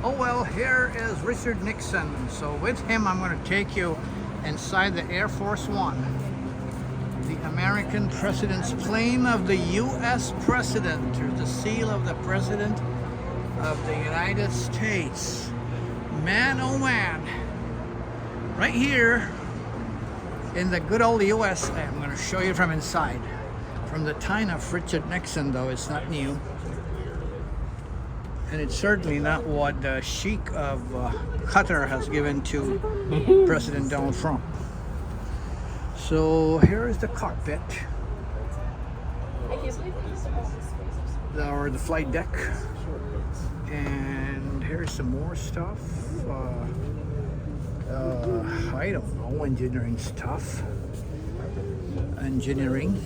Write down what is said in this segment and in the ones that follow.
Oh well, here is Richard Nixon. So with him, I'm going to take you inside the Air Force One, the American president's plane of the U.S. president. There's the seal of the president of the United States. Man, oh man. Right here in the good old USA. I'm going to show you from inside. From the time of Richard Nixon, though, it's not new. And it's certainly not what the Sheikh of Qatar has given to President Donald Trump. So here is the cockpit, or the flight deck, and here's some more stuff. I don't know, engineering stuff. Engineering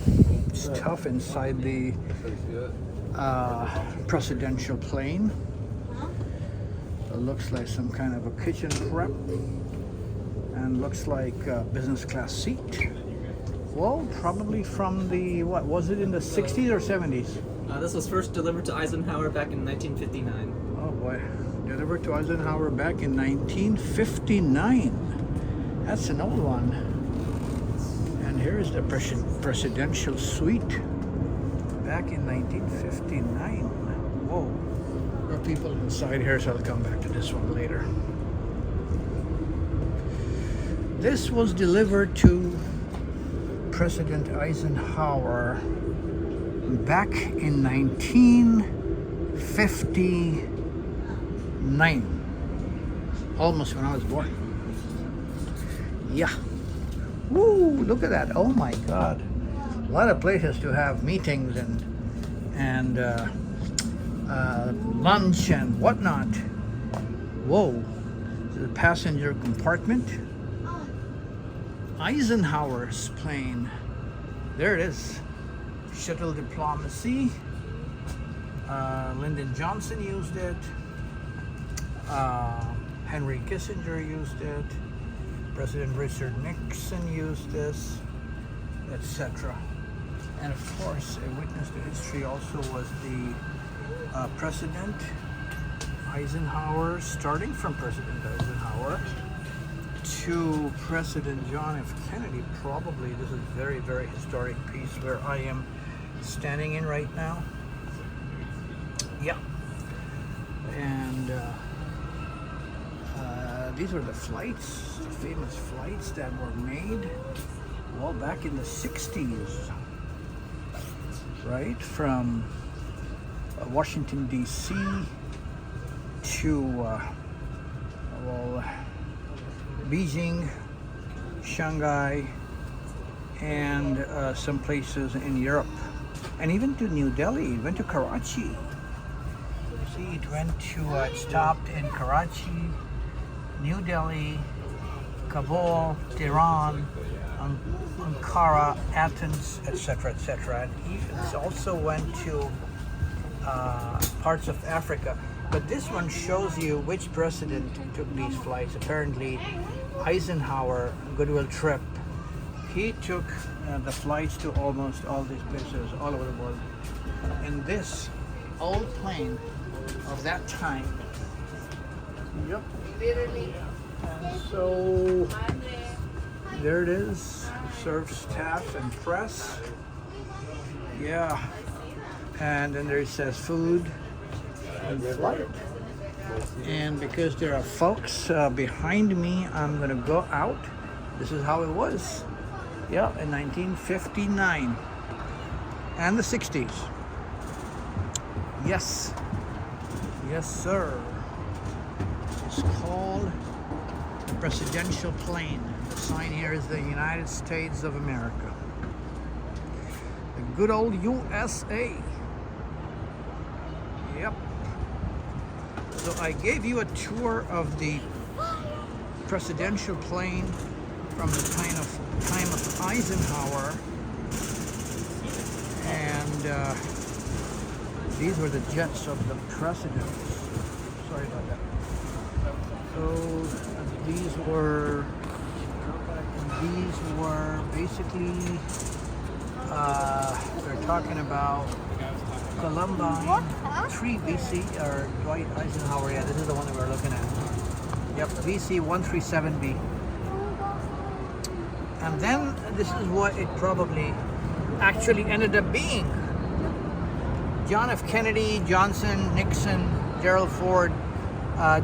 stuff inside the presidential plane. It looks like some kind of a kitchen prep, and looks like a business class seat. Well, probably from the, what was it, in the 60s or 70s? This was first delivered to Eisenhower back in 1959. Oh boy, delivered to Eisenhower back in 1959. That's an old one. And here's the presidential suite back in 1959. Whoa. There are people inside here, so I'll come back to this one later. This was delivered to President Eisenhower back in 1959. Almost when I was born. Yeah. Woo, look at that. Oh my God. A lot of places to have meetings and lunch and whatnot. Whoa. The passenger compartment. Eisenhower's plane. There it is. Shuttle diplomacy. Lyndon Johnson used it. Henry Kissinger used it. President Richard Nixon used this, etc. And of course, a witness to history also was the President Eisenhower, starting from President Eisenhower to President John F. Kennedy. Probably this is very, very historic piece where I am standing in right now. Yeah. And these are the flights, the famous flights that were made, well, back in the 60s, right? From Washington, D.C. to, Beijing, Shanghai, and some places in Europe. And even to New Delhi, it went to Karachi. See, it went to, it stopped in Karachi, New Delhi, Kabul, Tehran, Ankara, Athens, etc., etc. And even it also went to parts of Africa. But this one shows you which president took these flights. Apparently, Eisenhower, goodwill trip, he took the flights to almost all these places all over the world. In this old plane of that time. Yep. And so there it is. Serves staff and press. Yeah. And then there it says food and flight. And because there are folks behind me, I'm gonna go out. This is how it was. Yeah, in 1959 and the 60s. Yes. Yes, sir. It's called the presidential plane. The sign here is the United States of America. The good old USA. Yep. So I gave you a tour of the presidential plane from the time of Eisenhower, and these were the jets of the presidents. Sorry about that. So these were basically they're talking about Columbine, 3 BC, or Dwight Eisenhower. Yeah, this is the one that we're looking at. Yep, BC 137B. And then this is what it probably actually ended up being. John F. Kennedy, Johnson, Nixon, Gerald Ford,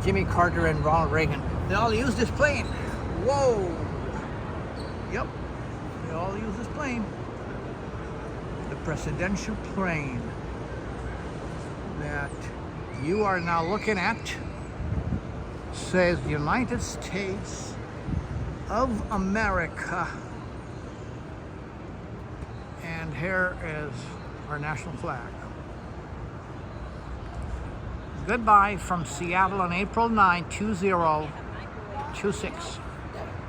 Jimmy Carter, and Ronald Reagan. They all used this plane. Whoa! Yep, they all use this plane. The presidential plane that you are now looking at says United States of America. And here is our national flag. Goodbye from Seattle on April 9, 2026.